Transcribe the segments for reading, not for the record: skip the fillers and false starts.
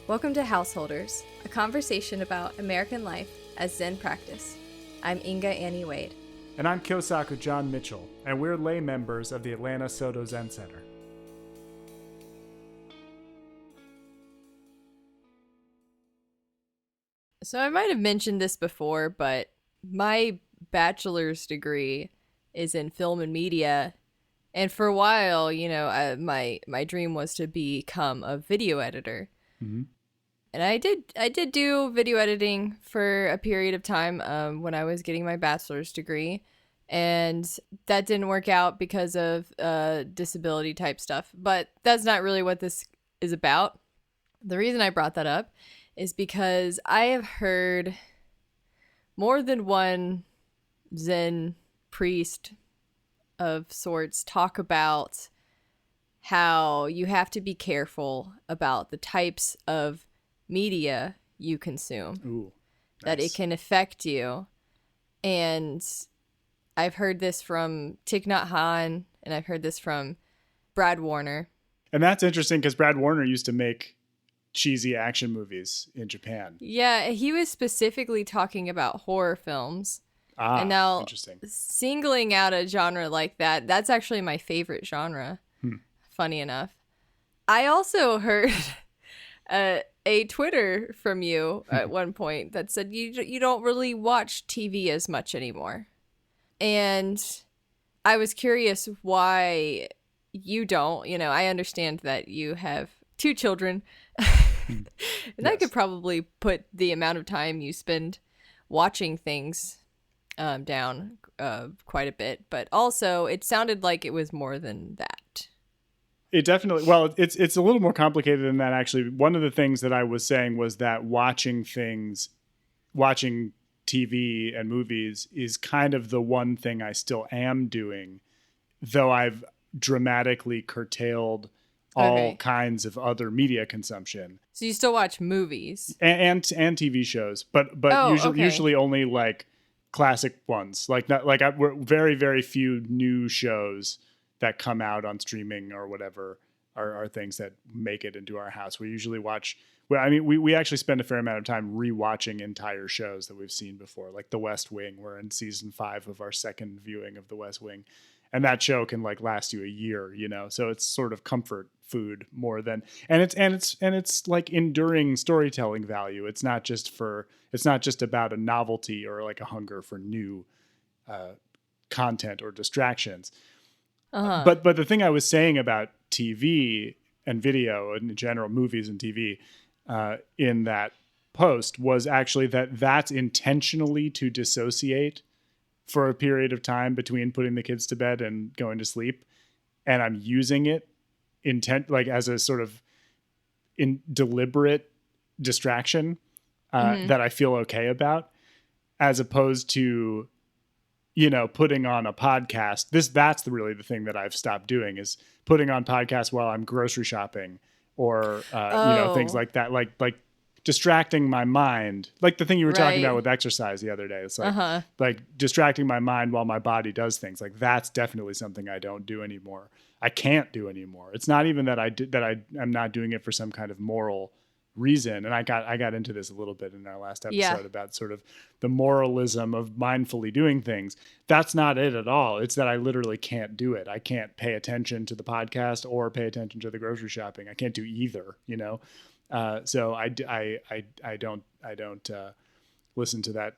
Welcome to Householders, a conversation about American life as Zen practice. I'm Inga Annie Wade. And I'm Kyosaku John Mitchell, and we're lay members of the Atlanta Soto Zen Center. So I might have mentioned this before, but my bachelor's degree is in film and media. And for a while, my dream was to become a video editor. Mm-hmm. And I did do video editing for a period of time when I was getting my bachelor's degree. And that didn't work out because of disability type stuff. But that's not really what this is about. The reason I brought that up is because I have heard more than one Zen priest of sorts talk about how you have to be careful about the types of media you consume. Ooh, that nice. It can affect you. And I've heard this from Thich Nhat Hanh, and I've heard this from Brad Warner. And that's interesting because Brad Warner used to make cheesy action movies in Japan. Yeah, he was specifically talking about horror films. And now, interesting. Singling out a genre like that, that's actually my favorite genre, funny enough. I also heard a Twitter from you at one point that said you don't really watch TV as much anymore. And I was curious why you don't. You know, I understand that you have 2 children. And Yes. I could probably put the amount of time you spend watching things down quite a bit. But also, it sounded like it was more than that. It definitely, well, it's a little more complicated than that, actually. One of the things that I was saying was that watching TV and movies is kind of the one thing I still am doing, though I've dramatically curtailed all kinds of other media consumption. So you still watch movies and TV shows, but usually only like classic ones. We're very, very few new shows that come out on streaming or whatever are things that make it into our house. We usually watch. Well, I mean, we actually spend a fair amount of time rewatching entire shows that we've seen before, like The West Wing. We're in season 5 of our second viewing of The West Wing. And that show can like last you a year, you know. So it's sort of comfort food more than, and it's like enduring storytelling value. It's not just about a novelty or like a hunger for new content or distractions. But the thing I was saying about TV and video and in general movies and TV in that post was actually that's intentionally to dissociate for a period of time between putting the kids to bed and going to sleep. And I'm using it as a sort of deliberate distraction that I feel okay about, as opposed to, putting on a podcast. That's really the thing that I've stopped doing, is putting on podcasts while I'm grocery shopping or, things like that. Like distracting my mind, like the thing you were talking about with exercise the other day. It's like, like distracting my mind while my body does things. Like that's definitely something I don't do anymore. I can't do anymore. It's not even that I'm not doing it for some kind of moral reason. And I got into this a little bit in our last episode about sort of the moralism of mindfully doing things. That's not it at all. It's that I literally can't do it. I can't pay attention to the podcast or pay attention to the grocery shopping. I can't do either, so I don't listen to that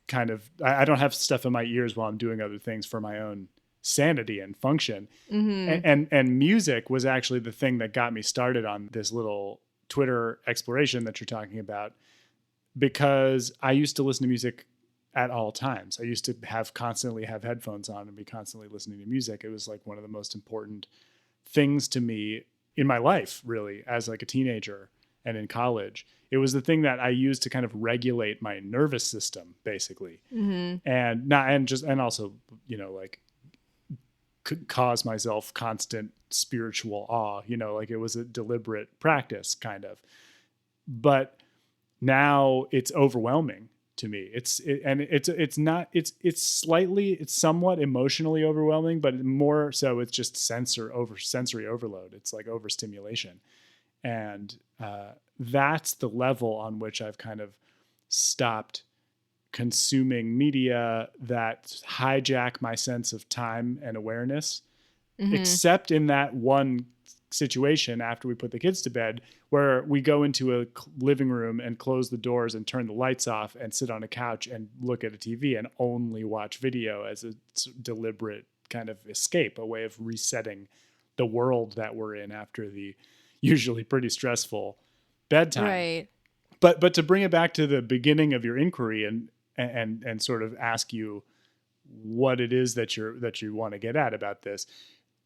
kind of, I don't have stuff in my ears while I'm doing other things for my own sanity and function. And music was actually the thing that got me started on this little Twitter exploration that you're talking about, because I used to listen to music at all times. I used to constantly have headphones on and be constantly listening to music. It was like one of the most important things to me in my life, really, as like a teenager. And in college, it was the thing that I used to kind of regulate my nervous system, basically, and also, like cause myself constant spiritual awe. Like it was a deliberate practice, kind of. But now it's overwhelming to me. It's somewhat emotionally overwhelming, but more so it's just sensory overload. It's like overstimulation. And that's the level on which I've kind of stopped consuming media that hijack my sense of time and awareness, except in that one situation after we put the kids to bed, where we go into a living room and close the doors and turn the lights off and sit on a couch and look at a TV and only watch video as a deliberate kind of escape, a way of resetting the world that we're in after the usually pretty stressful bedtime. Right. But to bring it back to the beginning of your inquiry and sort of ask you what it is that you want to get at about this.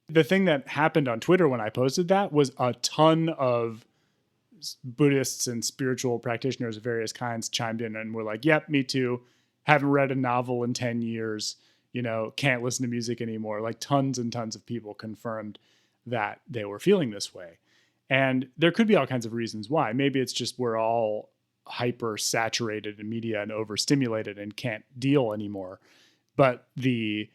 The thing that happened on Twitter when I posted that was a ton of Buddhists and spiritual practitioners of various kinds chimed in and were like, yep, me too. Haven't read a novel in 10 years, can't listen to music anymore. Like tons and tons of people confirmed that they were feeling this way. And there could be all kinds of reasons why. Maybe it's just we're all hyper saturated in media and overstimulated and can't deal anymore. But the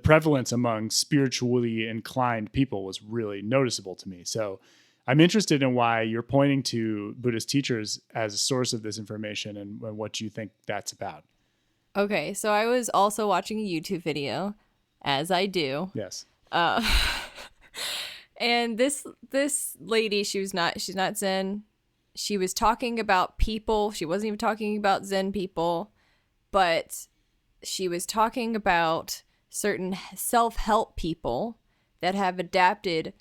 prevalence among spiritually inclined people was really noticeable to me. So I'm interested in why you're pointing to Buddhist teachers as a source of this information and what you think that's about. Okay, so I was also watching a YouTube video, as I do. Yes. And this lady, she's not Zen. She was talking about people. She wasn't even talking about Zen people, but she was talking about certain self-help people that have adapted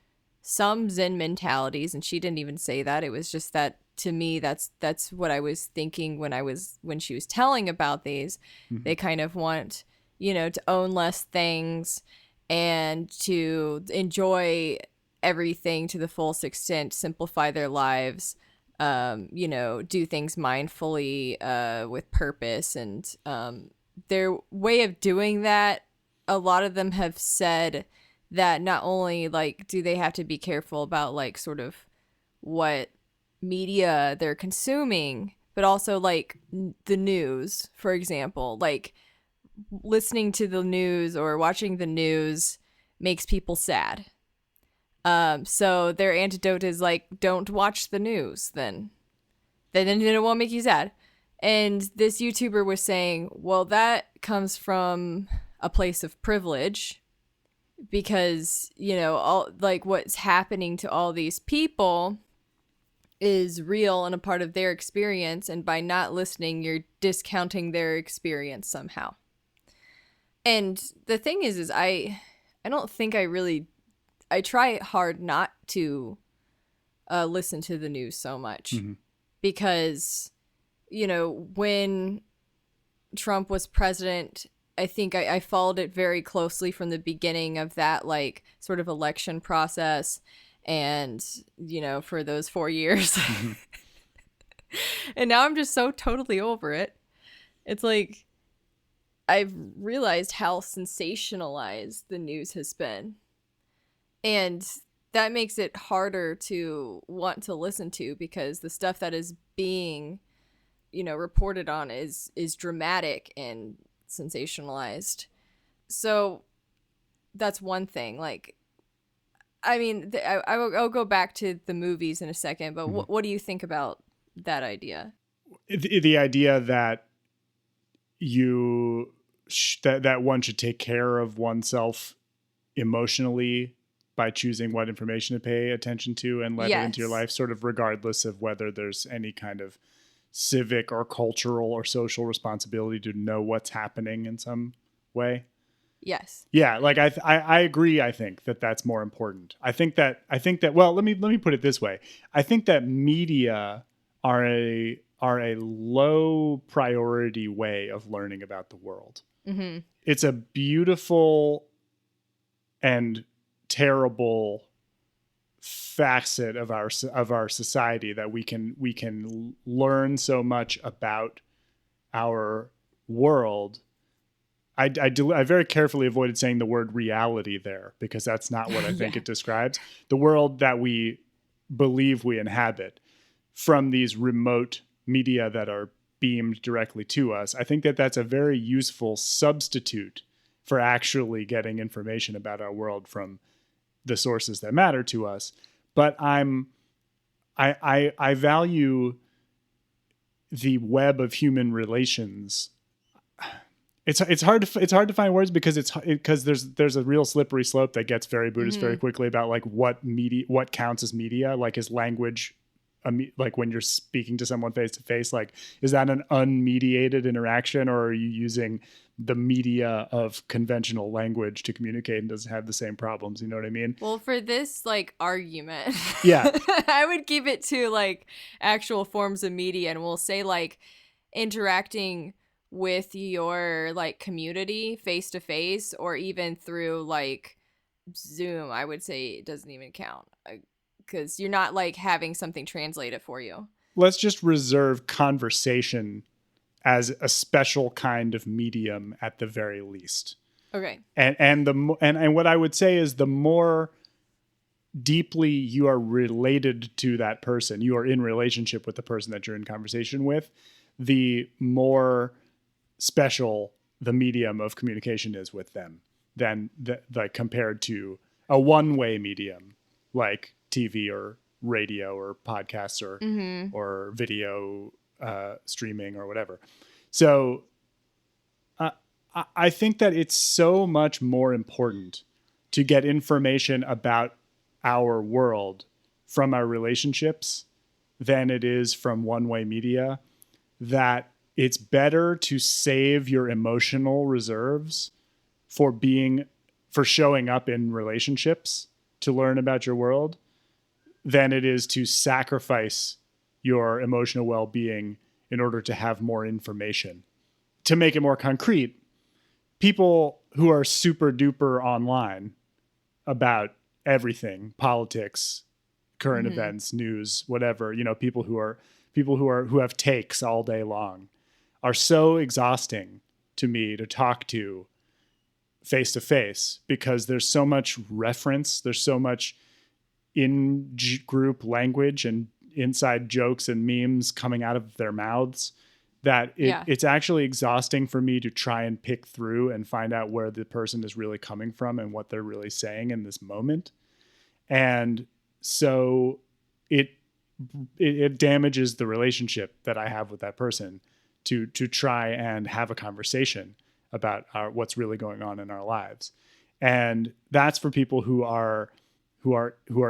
some Zen mentalities, and she didn't even say that. It was just that, to me, that's what I was thinking when she was telling about these. Mm-hmm. They kind of want, to own less things and to enjoy everything to the fullest extent, simplify their lives, do things mindfully, with purpose. And their way of doing that, a lot of them have said that not only do they have to be careful about sort of what media they're consuming, but also the news, for example, listening to the news or watching the news makes people sad. So their antidote is don't watch the news then it won't make you sad. And this YouTuber was saying, well, that comes from a place of privilege because, all what's happening to all these people is real and a part of their experience. And by not listening, you're discounting their experience somehow. And the thing is I don't think I try hard not to listen to the news so much because, when Trump was president, I think I followed it very closely from the beginning of that sort of election process and, for those 4 years. And now I'm just so totally over it. It's I've realized how sensationalized the news has been. And that makes it harder to want to listen to because the stuff that is being, reported on is dramatic and sensationalized. So that's one thing. I'll go back to the movies in a second, but what do you think about that idea? The idea that that one should take care of oneself emotionally by choosing what information to pay attention to and let it into your life, sort of regardless of whether there's any kind of civic or cultural or social responsibility to know what's happening in some way. Yes. Yeah. I agree. I think that that's more important. I think that, well, let me put it this way. I think that media are a low priority way of learning about the world. Mm-hmm. It's a beautiful and terrible facet of our society that we can learn so much about our world. I very carefully avoided saying the word reality there because that's not what I think it describes. The world that we believe we inhabit from these remote media that are beamed directly to us. I think that that's a very useful substitute for actually getting information about our world from the sources that matter to us. But I'm I value the web of human relations. It's hard to find words because there's a real slippery slope that gets very Buddhist very quickly about like what counts as media, like is language, like when you're speaking to someone face to face, like is that an unmediated interaction, or are you using the media of conventional language to communicate and does it have the same problems? You know what I mean? Well, for this like argument, Yeah. I would keep it to like actual forms of media, and we'll say like interacting with your like community face to face, or even through like Zoom. I would say it doesn't even count because you're not like having something translate it for you. Let's just reserve conversation as a special kind of medium at the very least. Okay. And what I would say is the more deeply you are related to that person, you are in relationship with the person that you're in conversation with, the more special the medium of communication is with them than like compared to a one-way medium like TV or radio or podcasts or video streaming or whatever. So I think that it's so much more important to get information about our world from our relationships than it is from one-way media, that it's better to save your emotional reserves for showing up in relationships to learn about your world than it is to sacrifice your emotional well-being in order to have more information. To make it more concrete, people who are super duper online about everything, politics, current events, news, whatever, people who have takes all day long are so exhausting to me to talk to face to face, because there's so much reference, there's so much in group language and inside jokes and memes coming out of their mouths that it's actually exhausting for me to try and pick through and find out where the person is really coming from and what they're really saying in this moment. And so it damages the relationship that I have with that person to try and have a conversation about what's really going on in our lives. And that's for people who are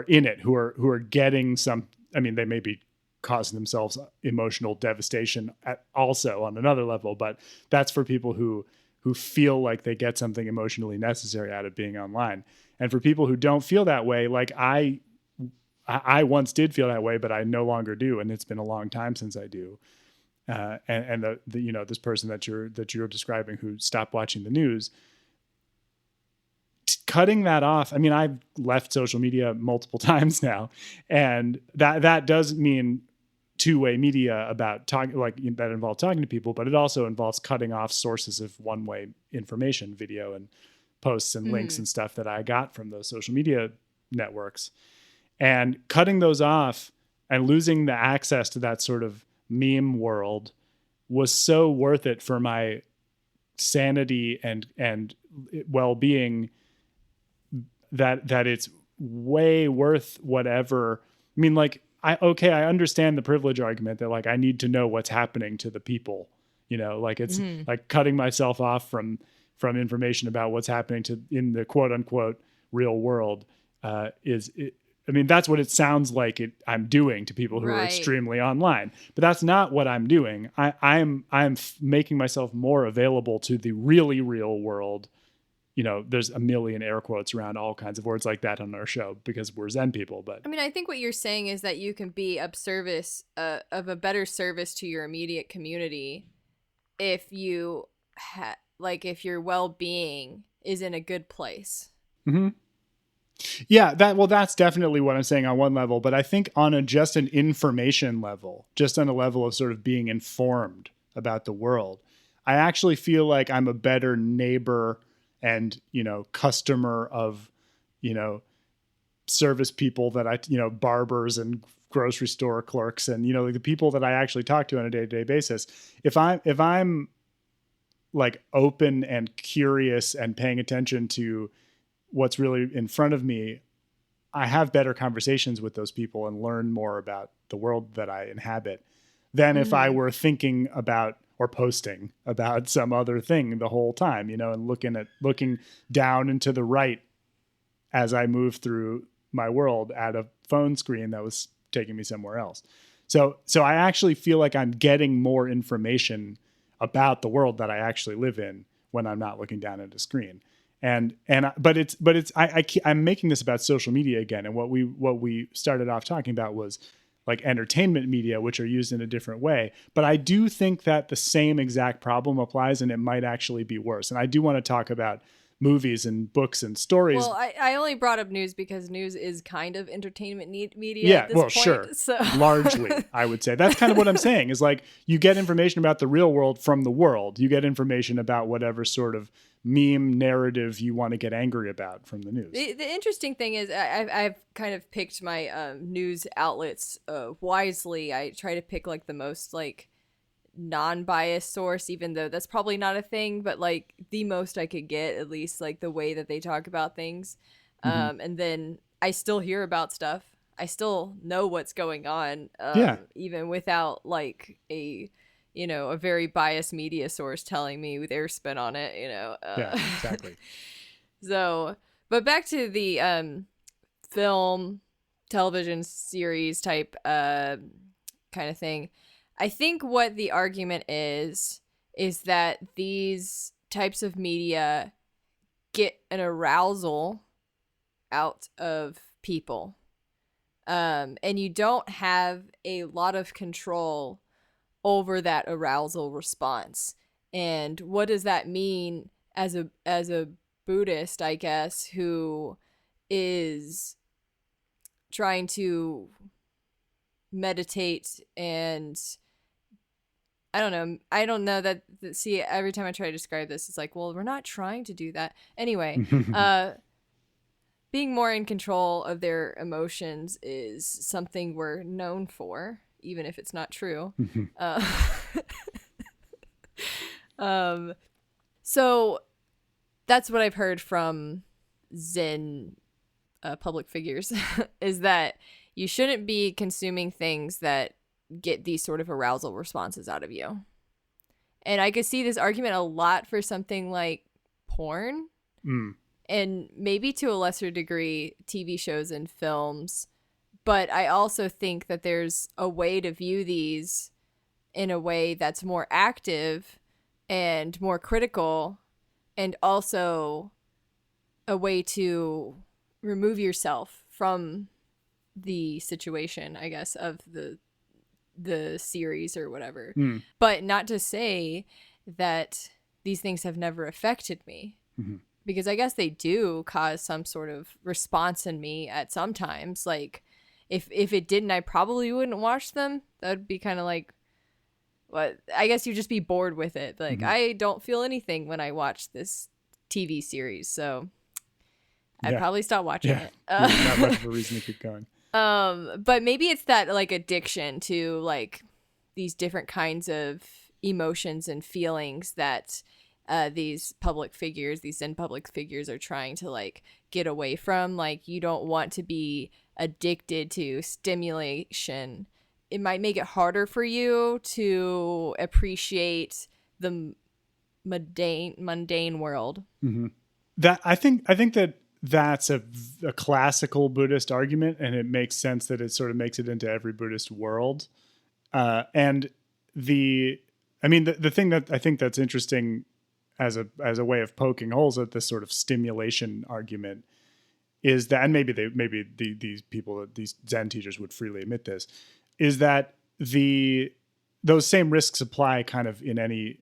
in it, who are getting some, I mean, they may be causing themselves emotional devastation also on another level, but that's for people who feel like they get something emotionally necessary out of being online. And for people who don't feel that way, like I once did feel that way, but I no longer do, and it's been a long time since I do. And the this person that you're describing who stopped watching the news, cutting that off. I mean, I've left social media multiple times now, and that does mean two-way media about talking, like that involves talking to people, but it also involves cutting off sources of one-way information, video and posts and links and stuff that I got from those social media networks, and cutting those off and losing the access to that sort of meme world was so worth it for my sanity and well-being that it's way worth whatever. I mean, like, I understand the privilege argument that like I need to know what's happening to the people, like it's like cutting myself off from information about what's happening in the quote unquote real world I mean, that's what it sounds like I'm doing to people who are extremely online, but that's not what I'm doing. I'm making myself more available to the really real world. There's a million air quotes around all kinds of words like that on our show because we're Zen people. But I mean, I think what you're saying is that you can be of a better service to your immediate community if you if your well-being is in a good place. Mm-hmm. Yeah, that's definitely what I'm saying on one level, but I think on just an information level, just on a level of sort of being informed about the world, I actually feel like I'm a better neighbor and, customer of, service people that barbers and grocery store clerks and, like the people that I actually talk to on a day-to-day basis. If I'm like open and curious and paying attention to what's really in front of me, I have better conversations with those people and learn more about the world that I inhabit than if I were thinking about or posting about some other thing the whole time, you know, and looking down and to the right as I move through my world at a phone screen that was taking me somewhere else. So I actually feel like I'm getting more information about the world that I actually live in when I'm not looking down at a screen. I'm making this about social media again. And what we started off talking about was like entertainment media, which are used in a different way. But I do think that the same exact problem applies, and it might actually be worse. And I do want to talk about movies and books and stories. Well, I only brought up news because news is kind of entertainment media at this point. Sure. So. Largely, I would say. That's kind of what I'm saying is like you get information about the real world from the world. You get information about whatever sort of meme narrative you want to get angry about from the news. The interesting thing is I've kind of picked my news outlets wisely. I try to pick like the most like non-biased source, even though that's probably not a thing, but like the most I could get, at least like the way that they talk about things. And then I still hear about stuff. I still know what's going on, even without like a very biased media source telling me their spin on it, Yeah, exactly. So, but back to the film, television series type kind of thing. I think what the argument is that these types of media get an arousal out of people. And you don't have a lot of control over that arousal response. And what does that mean as a Buddhist, I guess, who is trying to meditate and I don't know that see, every time I try to describe this, it's like, well, we're not trying to do that. Anyway, being more in control of their emotions is something we're known for, even if it's not true. So that's what I've heard from Zen public figures is that you shouldn't be consuming things that get these sort of arousal responses out of you. And I could see this argument a lot for something like porn and maybe to a lesser degree TV shows and films. But I also think that there's a way to view these in a way that's more active and more critical, and also a way to remove yourself from the situation, I guess, of the series or whatever. But not to say that these things have never affected me, because I guess they do cause some sort of response in me at some times. Like if it didn't, I probably wouldn't watch them. That would be kind of like, what, I guess you'd just be bored with it. Like I don't feel anything when I watch this TV series, so I'd probably stop watching it. Not much of a reason to keep going. But maybe it's that like addiction to like these different kinds of emotions and feelings that these Zen public figures are trying to like get away from. Like you don't want to be addicted to stimulation. It might make it harder for you to appreciate the mundane world. That I think that that's a classical Buddhist argument, and it makes sense that it sort of makes it into every Buddhist world. And the thing that I think that's interesting as a way of poking holes at this sort of stimulation argument is that, and maybe these people, these Zen teachers would freely admit this, is that those same risks apply kind of in any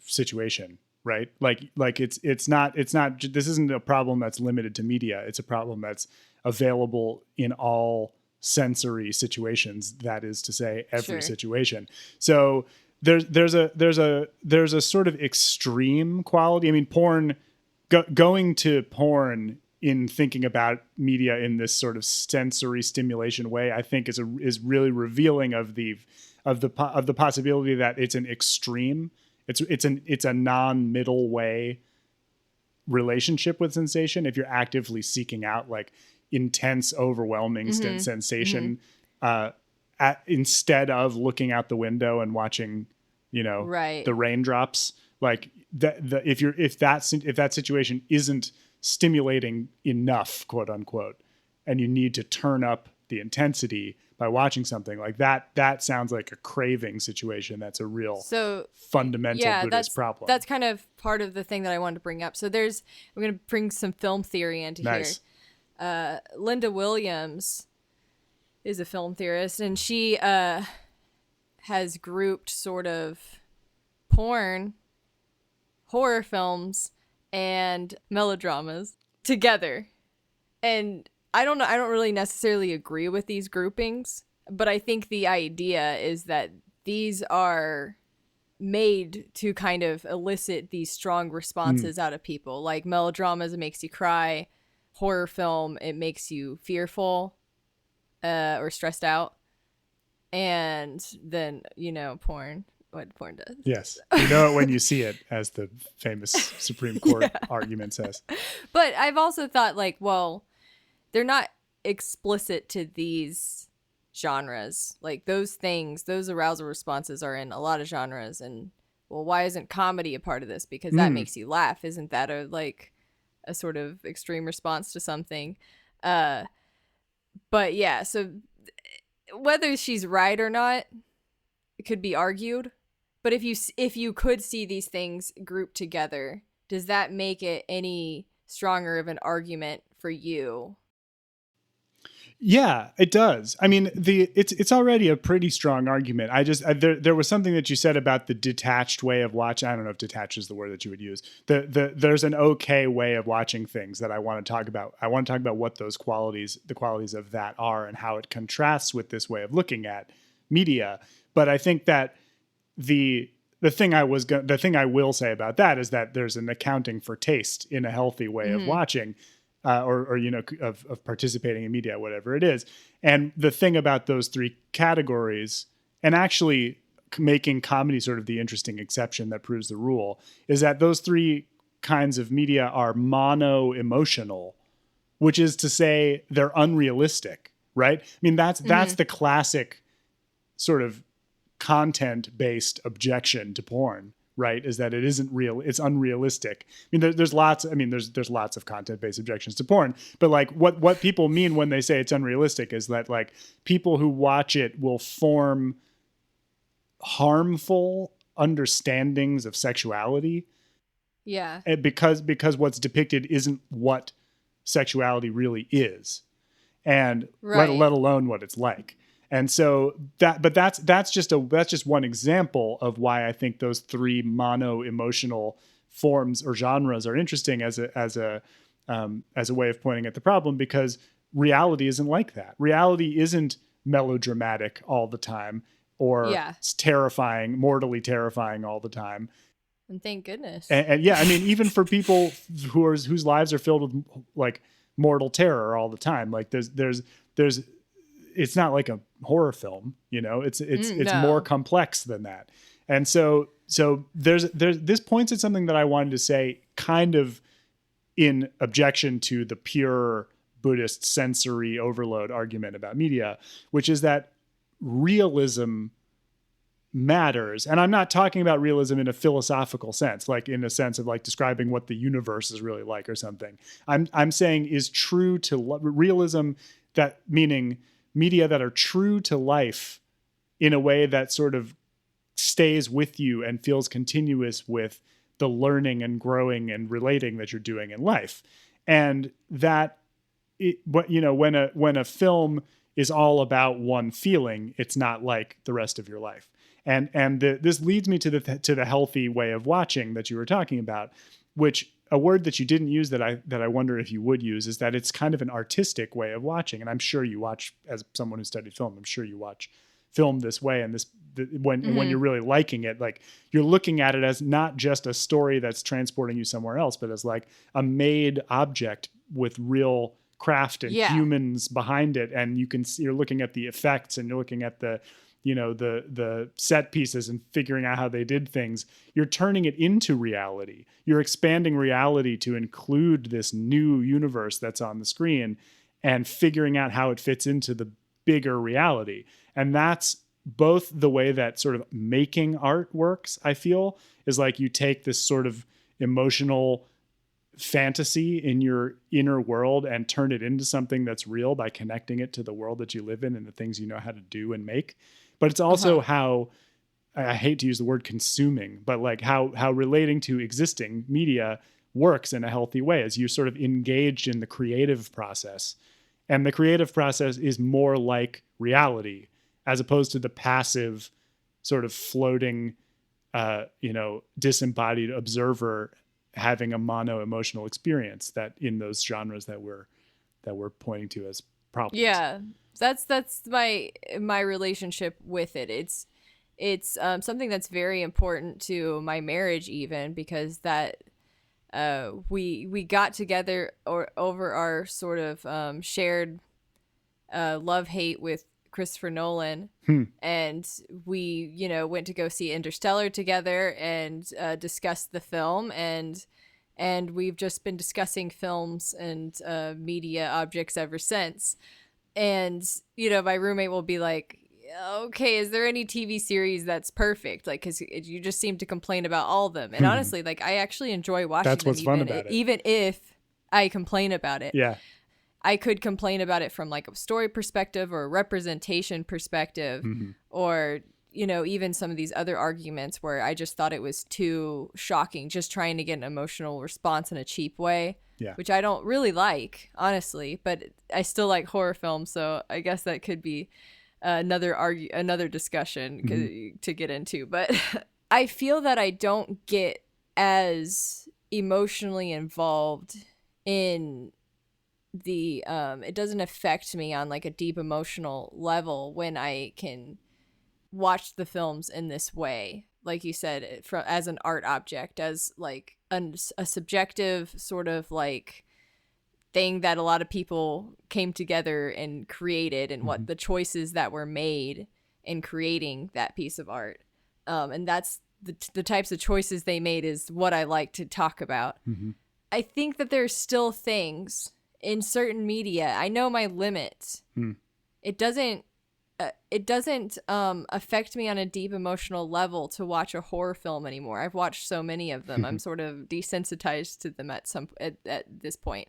situation. Right. Like it's not, this isn't a problem that's limited to media. It's a problem that's available in all sensory situations. That is to say, every situation. So there's a sort of extreme quality. I mean, porn, going to porn in thinking about media in this sort of sensory stimulation way, I think is really revealing of the possibility that it's an extreme. It's a non-middle way relationship with sensation. If you're actively seeking out like intense, overwhelming Mm-hmm. sensation, instead of looking out the window and watching, Right. the raindrops. Like if that situation isn't stimulating enough, quote unquote, and you need to turn up the intensity by watching something like that, that sounds like a craving situation. That's a real So fundamental yeah, Buddhist that's problem. kind of part of the thing that I wanted to bring up. So I'm going to bring some film theory into here. Nice. Linda Williams is a film theorist, and she has grouped sort of porn, horror films, and melodramas together. And I don't know, I don't really necessarily agree with these groupings, but I think the idea is that these are made to kind of elicit these strong responses out of people. Like melodramas, it makes you cry. Horror film, it makes you fearful or stressed out. And then, porn, what porn does. Yes. You know it when you see it, as the famous Supreme Court argument says. But I've also thought, like, well, they're not explicit to these genres. Like, those things, those arousal responses are in a lot of genres. And, well, why isn't comedy a part of this? Because that makes you laugh. Isn't that a sort of extreme response to something? But yeah, so whether she's right or not, it could be argued. But if you could see these things grouped together, does that make it any stronger of an argument for you? Yeah, it does. I mean, it's already a pretty strong argument. There was something that you said about the detached way of watching. I don't know if detached is the word that you would use. There's an okay way of watching things that I want to talk about. I want to talk about what the qualities of that are, and how it contrasts with this way of looking at media. But I think that the thing I will say about that is that there's an accounting for taste in a healthy way of watching, or of participating in media, whatever it is. And the thing about those three categories, and actually making comedy sort of the interesting exception that proves the rule, is that those three kinds of media are mono-emotional, which is to say they're unrealistic, right? I mean, that's the classic sort of content-based objection to porn, right? Is that it isn't real, it's unrealistic. I mean, there's lots of content-based objections to porn, but like what people mean when they say it's unrealistic is that like people who watch it will form harmful understandings of sexuality. Yeah. Because what's depicted isn't what sexuality really is, and let alone what it's like. And so that's just one example of why I think those three mono emotional forms or genres are interesting as a way of pointing at the problem, because reality isn't like that. Reality isn't melodramatic all the time, or terrifying, mortally terrifying all the time. And thank goodness. And yeah, I mean, even for people whose lives are filled with like mortal terror all the time, like there's it's not like a horror film, it's more complex than that. And so there's this points at something that I wanted to say, kind of in objection to the pure Buddhist sensory overload argument about media, which is that realism matters. And I'm not talking about realism in a philosophical sense, like in a sense of like describing what the universe is really like or something. I'm saying is true to realism, that meaning media that are true to life in a way that sort of stays with you and feels continuous with the learning and growing and relating that you're doing in life. And that when a film is all about one feeling, it's not like the rest of your life. And this leads me to the healthy way of watching that you were talking about, which a word that you didn't use that I wonder if you would use is that it's kind of an artistic way of watching. And I'm sure you watch, as someone who studied film, I'm sure you watch film this way. And when you're really liking it, like you're looking at it as not just a story that's transporting you somewhere else, but as like a made object with real craft and humans behind it. And you're looking at the effects, and you're looking at the set pieces and figuring out how they did things. You're turning it into reality. You're expanding reality to include this new universe that's on the screen. and figuring out how it fits into the bigger reality. And that's both the way that sort of making art works, I feel, is like you take this sort of emotional fantasy in your inner world and turn it into something that's real by connecting it to the world that you live in and the things you know how to do and make. But it's also how, I hate to use the word consuming, but like how relating to existing media works in a healthy way as you're sort of engaged in the creative process. And the creative process is more like reality as opposed to the passive sort of floating, disembodied observer having a mono emotional experience that in those genres that we're pointing to as problems. Yeah, that's my relationship with it. It's something that's very important to my marriage, even because that we got together over our sort of shared love hate with Christopher Nolan, and we went to go see Interstellar together and discussed the film, and we've just been discussing films and media objects ever since. And my roommate will be like, okay, is there any TV series that's perfect? Like, because you just seem to complain about all of them. And honestly, like, I actually enjoy watching That's them. what's fun about it. Even if I complain about it. Yeah. I could complain about it from like a story perspective or a representation perspective, or, even some of these other arguments where I just thought it was too shocking, just trying to get an emotional response in a cheap way, which I don't really like, honestly, but I still like horror films. So I guess that could be another discussion to get into. But I feel that I don't get as emotionally involved in the it doesn't affect me on like a deep emotional level when I can watch the films in this way, like you said, as an art object, as like a subjective sort of like thing that a lot of people came together and created, and what the choices that were made in creating that piece of art, and that's the types of choices they made is what I like to talk about. I think that there's still things in certain media. I know my limit. It doesn't affect me on a deep emotional level to watch a horror film anymore. I've watched so many of them. I'm sort of desensitized to them at this point.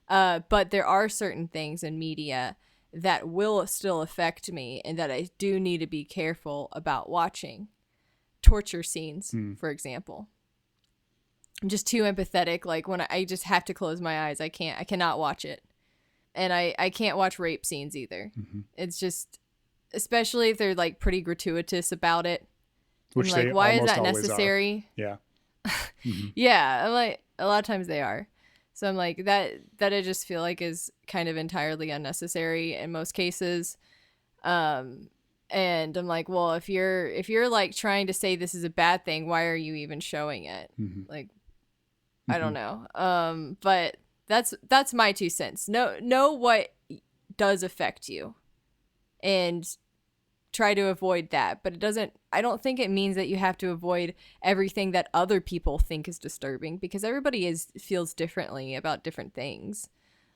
But there are certain things in media that will still affect me and that I do need to be careful about watching. Torture scenes, for example. I'm just too empathetic. Like when I just have to close my eyes. I cannot watch it. And I can't watch rape scenes either. It's just, especially if they're like pretty gratuitous about it. Which I'm like, why is that Are. necessary? Yeah. Yeah. I'm like, a lot of times they are. So I'm like, that I just feel like is kind of entirely unnecessary in most cases. And I'm like, well, if you're like trying to say this is a bad thing, why are you even showing it? Like, I don't know. But that's my 2 cents. Know what does affect you and try to avoid that. But I don't think it means that you have to avoid everything that other people think is disturbing, because everybody feels differently about different things.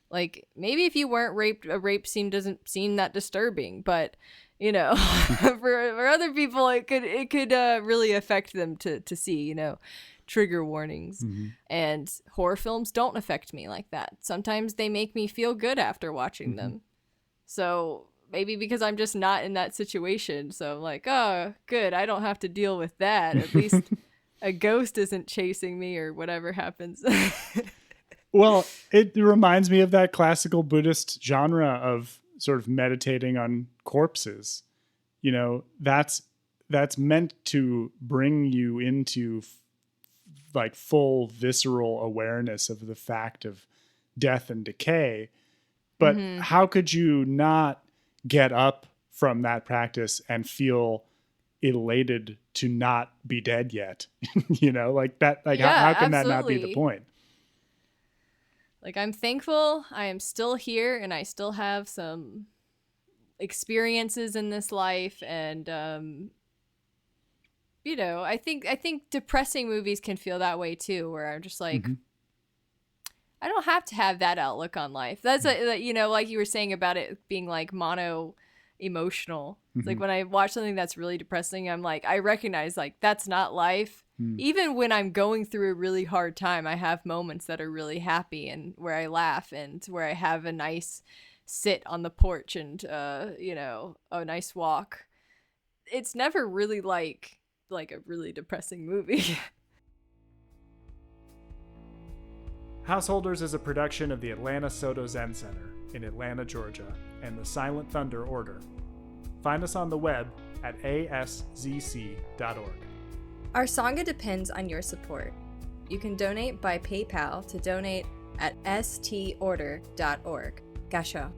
Like, maybe if you weren't raped, a rape scene doesn't seem that disturbing, but for other people it could really affect them to see, trigger warnings. And horror films don't affect me like that. Sometimes they make me feel good after watching them. So maybe because I'm just not in that situation. So I'm like, oh, good, I don't have to deal with that. At least a ghost isn't chasing me or whatever happens. Well, it reminds me of that classical Buddhist genre of sort of meditating on corpses. That's meant to bring you into like full visceral awareness of the fact of death and decay. But how could you not get up from that practice and feel elated to not be dead yet? Like that, like how can that not be the point? Like, I'm thankful I am still here and I still have some experiences in this life. And, I think depressing movies can feel that way too, where I'm just like, I don't have to have that outlook on life. That's like you were saying about it being like mono emotional. It's like when I watch something that's really depressing, I'm like, I recognize like that's not life. Even when I'm going through a really hard time, I have moments that are really happy and where I laugh and where I have a nice sit on the porch and a nice walk. It's never really like a really depressing movie. Householders is a production of the Atlanta Soto Zen Center in Atlanta, Georgia, and the Silent Thunder Order. Find us on the web at aszc.org. Our Sangha depends on your support. You can donate by PayPal to donate at storder.org. Gasho.